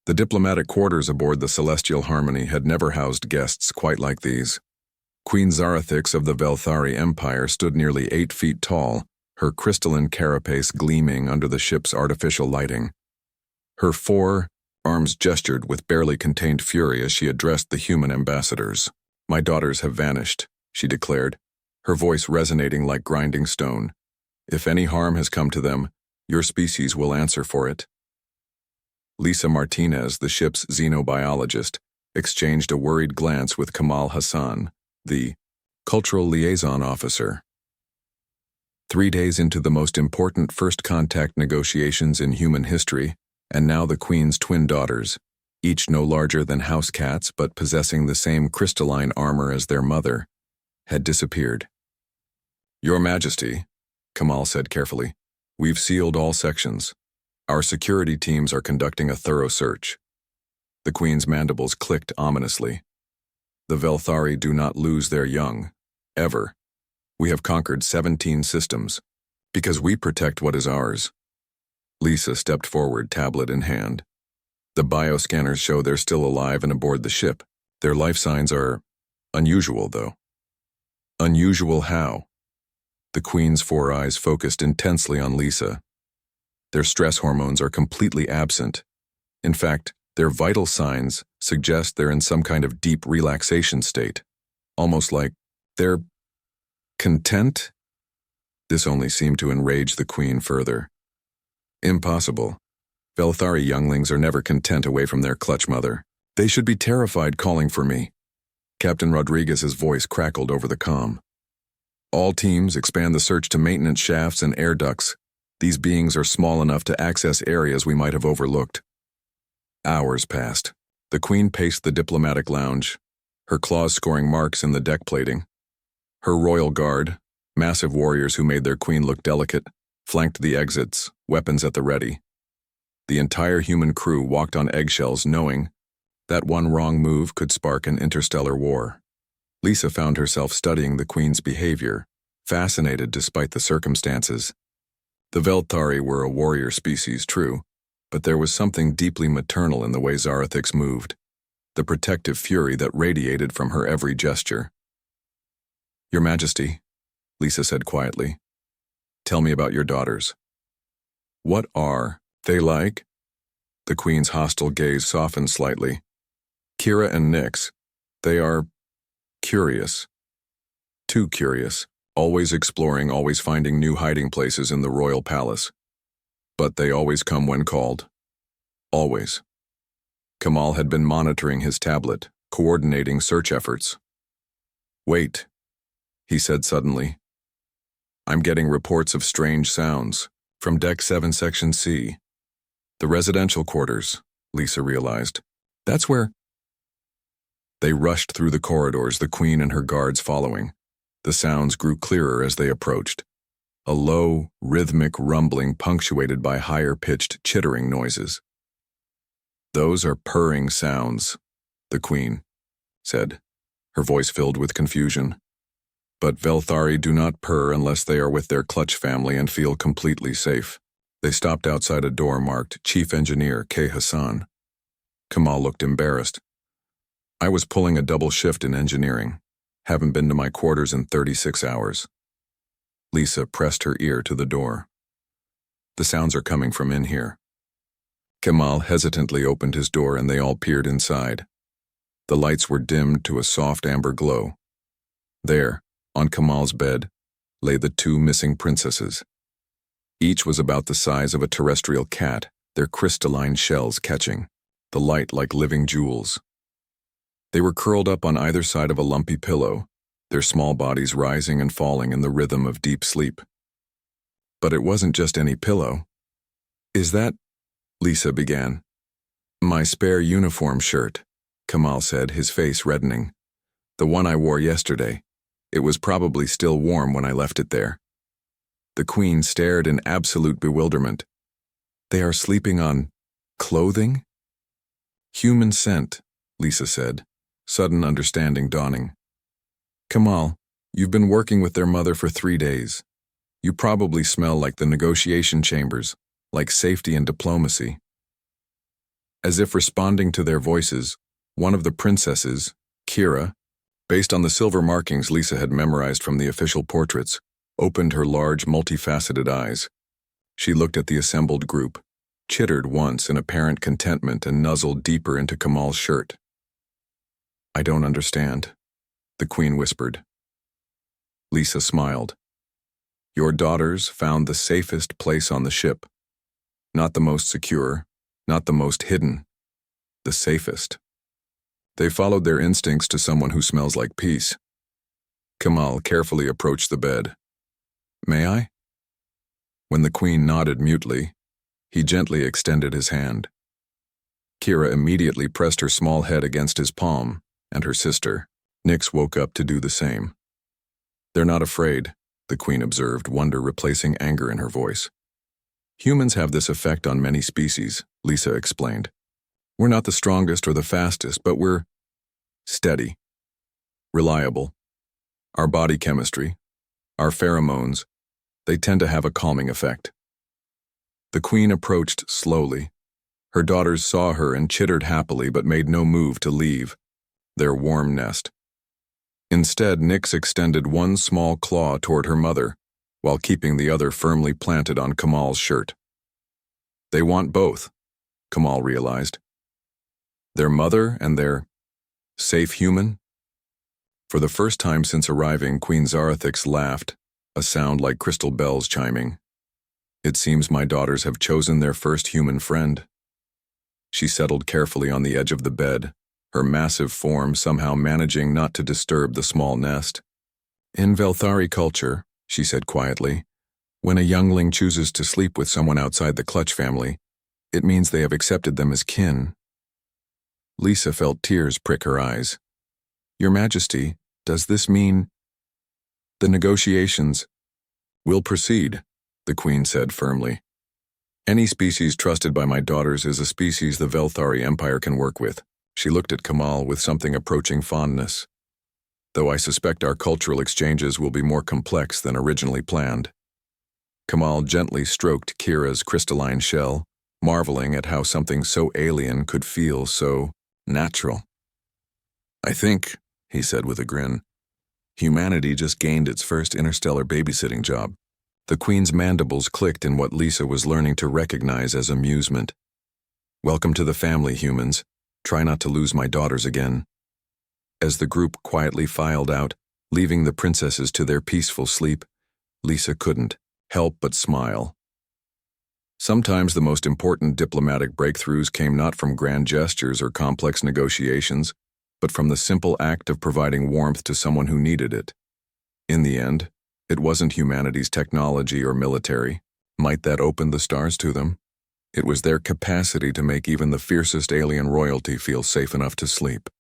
The diplomatic quarters aboard the Celestial Harmony had never housed guests quite like these. Queen Zarathix of the Velthari Empire stood nearly 8 feet tall, her crystalline carapace gleaming under the ship's artificial lighting. Her 4 arms gestured with barely contained fury as she addressed the human ambassadors. "My daughters have vanished," she declared, her voice resonating like grinding stone. "If any harm has come to them, your species will answer for it." Lisa Martinez, the ship's xenobiologist, exchanged a worried glance with Kamal Hassan, the cultural liaison officer. 3 days into the most important first contact negotiations in human history, and now the Queen's twin daughters, each no larger than house cats but possessing the same crystalline armor as their mother, had disappeared. "Your Majesty," Kamal said carefully, "we've sealed all sections. Our security teams are conducting a thorough search." The Queen's mandibles clicked ominously. "The Velthari do not lose their young, ever. We have conquered 17 systems, because we protect what is ours." Lisa stepped forward, tablet in hand. "The bioscanners show they're still alive and aboard the ship. Their life signs are unusual, though." "Unusual how?" The Queen's 4 eyes focused intensely on Lisa. "Their stress hormones are completely absent. In fact, their vital signs suggest they're in some kind of deep relaxation state. Almost like they're content?" This only seemed to enrage the Queen further. "Impossible. Velthari younglings are never content away from their clutch mother. They should be terrified calling for me." Captain Rodriguez's voice crackled over the comm. "All teams expand the search to maintenance shafts and air ducts. These beings are small enough to access areas we might have overlooked." Hours passed. The Queen paced the diplomatic lounge, her claws scoring marks in the deck plating. Her royal guard, massive warriors who made their queen look delicate, flanked the exits, weapons at the ready. The entire human crew walked on eggshells, knowing that one wrong move could spark an interstellar war. Lisa found herself studying the Queen's behavior, fascinated despite the circumstances. The Velthari were a warrior species, true, but there was something deeply maternal in the way Zarathix moved, the protective fury that radiated from her every gesture. "Your Majesty," Lisa said quietly, "tell me about your daughters." "What are they like?" The Queen's hostile gaze softened slightly. "Kira and Nyx, they are curious. Too curious, always exploring, always finding new hiding places in the royal palace. But they always come when called. Always." Kamal had been monitoring his tablet, coordinating search efforts. "Wait," he said suddenly. "I'm getting reports of strange sounds from Deck 7, Section C. The residential quarters," Lisa realized. "That's where—" They rushed through the corridors, the Queen and her guards following. The sounds grew clearer as they approached. A low, rhythmic rumbling punctuated by higher-pitched chittering noises. "Those are purring sounds," the Queen said, her voice filled with confusion. "But Velthari do not purr unless they are with their clutch family and feel completely safe." They stopped outside a door marked Chief Engineer K. Hassan. Kamal looked embarrassed. "I was pulling a double shift in engineering. Haven't been to my quarters in 36 hours. Lisa pressed her ear to the door. "The sounds are coming from in here." Kamal hesitantly opened his door and they all peered inside. The lights were dimmed to a soft amber glow. There, on Kamal's bed, lay the 2 missing princesses. Each was about the size of a terrestrial cat, their crystalline shells catching the light like living jewels. They were curled up on either side of a lumpy pillow, their small bodies rising and falling in the rhythm of deep sleep. But it wasn't just any pillow. "Is that—" Lisa began. "My spare uniform shirt," Kamal said, his face reddening. "The one I wore yesterday. It was probably still warm when I left it there." The Queen stared in absolute bewilderment. "They are sleeping on clothing?" "Human scent," Lisa said, sudden understanding dawning. "Kamal, you've been working with their mother for 3 days. You probably smell like the negotiation chambers, like safety and diplomacy." As if responding to their voices, one of the princesses, Kira, based on the silver markings Lisa had memorized from the official portraits, opened her large, multifaceted eyes. She looked at the assembled group, chittered once in apparent contentment, and nuzzled deeper into Kamal's shirt. "I don't understand," the queen whispered. Lisa smiled. "Your daughters found the safest place on the ship. Not the most secure, not the most hidden, the safest. They followed their instincts to someone who smells like peace." Kamal carefully approached the bed. "May I?" When the queen nodded mutely, he gently extended his hand. Kira immediately pressed her small head against his palm, and her sister, Nyx, woke up to do the same. "They're not afraid," the queen observed, wonder replacing anger in her voice. "Humans have this effect on many species," Lisa explained. "We're not the strongest or the fastest, but we're steady, reliable. Our body chemistry, our pheromones, they tend to have a calming effect." The queen approached slowly. Her daughters saw her and chittered happily but made no move to leave their warm nest. Instead, Nyx extended one small claw toward her mother, while keeping the other firmly planted on Kamal's shirt. They want both, Kamal realized. Their mother and their safe human? For the first time since arriving, Queen Zarathix laughed, a sound like crystal bells chiming. "It seems my daughters have chosen their first human friend." She settled carefully on the edge of the bed, her massive form somehow managing not to disturb the small nest. "In Velthari culture," she said quietly, "when a youngling chooses to sleep with someone outside the Clutch family, it means they have accepted them as kin." Lisa felt tears prick her eyes. "Your Majesty, does this mean—" "The negotiations will proceed," the queen said firmly. "Any species trusted by my daughters is a species the Velthari Empire can work with." She looked at Kamal with something approaching fondness. "Though I suspect our cultural exchanges will be more complex than originally planned." Kamal gently stroked Kira's crystalline shell, marveling at how something so alien could feel so natural. "I think," he said with a grin, "humanity just gained its first interstellar babysitting job." The queen's mandibles clicked in what Lisa was learning to recognize as amusement. "Welcome to the family, humans. Try not to lose my daughters again." As the group quietly filed out, leaving the princesses to their peaceful sleep, Lisa couldn't help but smile. Sometimes the most important diplomatic breakthroughs came not from grand gestures or complex negotiations, but from the simple act of providing warmth to someone who needed it. In the end, it wasn't humanity's technology or military. Might that open the stars to them? It was their capacity to make even the fiercest alien royalty feel safe enough to sleep.